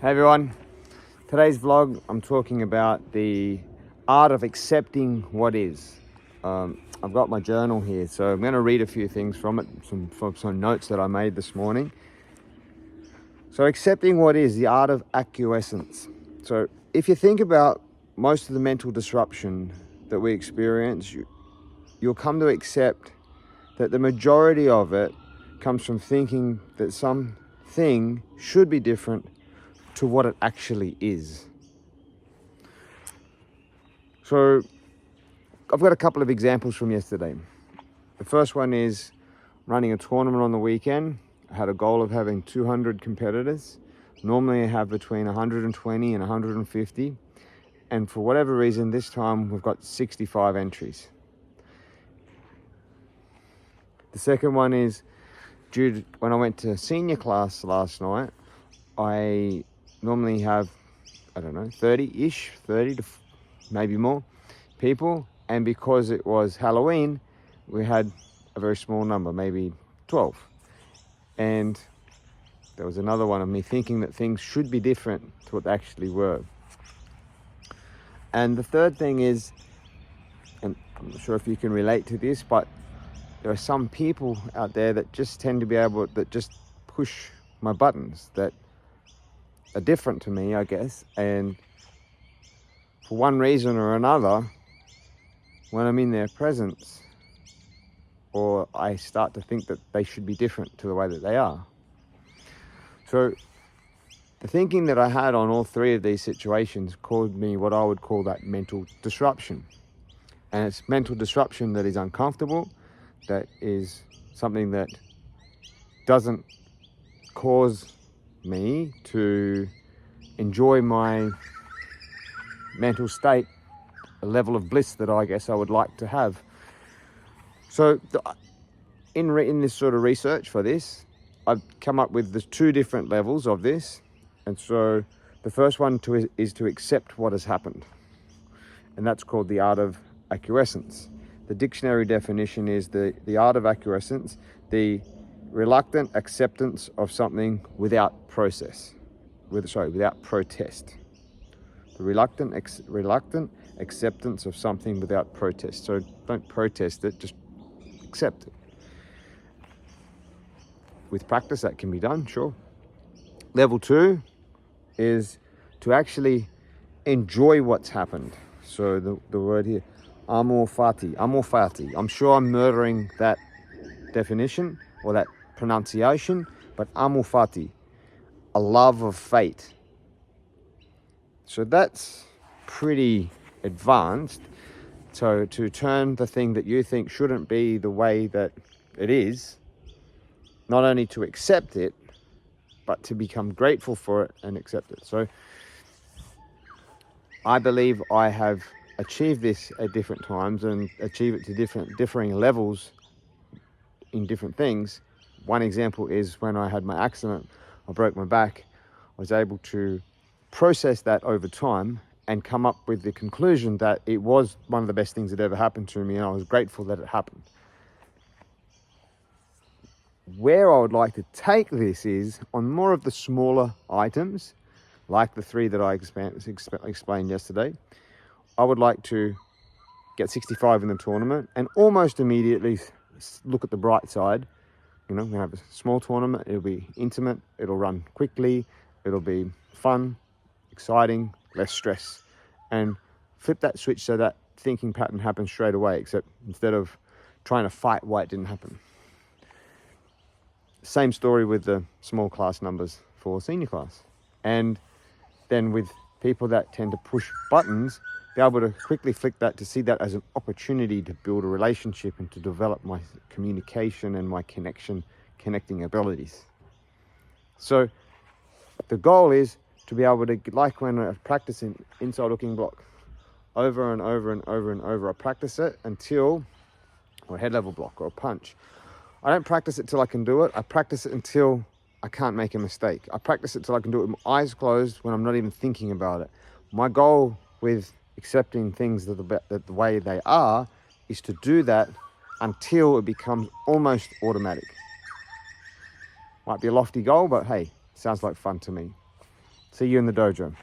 Hey everyone, today's vlog I'm talking about the art of accepting what is. I've got my journal here, so I'm going to read a few things from it, some notes that I made this morning. So accepting what is, the art of acquiescence. So if you think about most of the mental disruption that we experience, you'll come to accept that the majority of it comes from thinking that something should be different to what it actually is. So I've got a couple of examples from yesterday. The first one is running a tournament on the weekend. I had a goal of having 200 competitors. Normally I have between 120 and 150. And for whatever reason, this time we've got 65 entries. The second one is when I went to senior class last night, I normally have, 30-ish, 30 to maybe more people. And because it was Halloween, we had a very small number, maybe 12. And there was another one of me thinking that things should be different to what they actually were. And the third thing is, and I'm not sure if you can relate to this, but there are some people out there that just tend to be that just push my buttons, that are different to me, I guess. And for one reason or another, when I'm in their presence, or I start to think that they should be different to the way that they are. So the thinking that I had on all three of these situations caused me what I would call that mental disruption. And it's mental disruption that is uncomfortable, that is something that doesn't cause me to enjoy my mental state, a level of bliss that I guess I would like to have. So in this sort of research for this, I've come up with the two different levels of this. And so the first one is to accept what has happened. And that's called the art of acquiescence. The dictionary definition is the art of acquiescence, the reluctant acceptance of something without protest. The reluctant acceptance of something without protest. So don't protest it, just accept it. With practice that can be done, sure. Level 2 is to actually enjoy what's happened. So the word here, amor fati. I'm sure I'm murdering that definition or that pronunciation, but amor fati, a love of fate. So that's pretty advanced. So to turn the thing that you think shouldn't be the way that it is, not only to accept it, but to become grateful for it and accept it. So I believe I have achieved this at different times and achieve it to differing levels in different things. One example is when I had my accident, I broke my back. I was able to process that over time and come up with the conclusion that it was one of the best things that ever happened to me, and I was grateful that it happened. Where I would like to take this is on more of the smaller items, like the three that I explained yesterday. I would like to get 65 in the tournament and almost immediately look at the bright side. We're going to have a small tournament. It'll be intimate. It'll run quickly. It'll be fun, exciting, less stress. And flip that switch so that thinking pattern happens straight away, except instead of trying to fight why it didn't happen. Same story with the small class numbers for senior class. And then with people that tend to push buttons, be able to quickly flick that to see that as an opportunity to build a relationship and to develop my communication and my connecting abilities. So the goal is to be able to, like when I practice in inside hooking block, over and over and over and over, I practice it until, or a head level block or a punch. I don't practice it till I can do it. I practice it until I can't make a mistake. I practice it till I can do it with my eyes closed when I'm not even thinking about it. My goal with accepting things that the way they are is to do that until it becomes almost automatic. Might be a lofty goal, but hey, sounds like fun to me. See you in the dojo.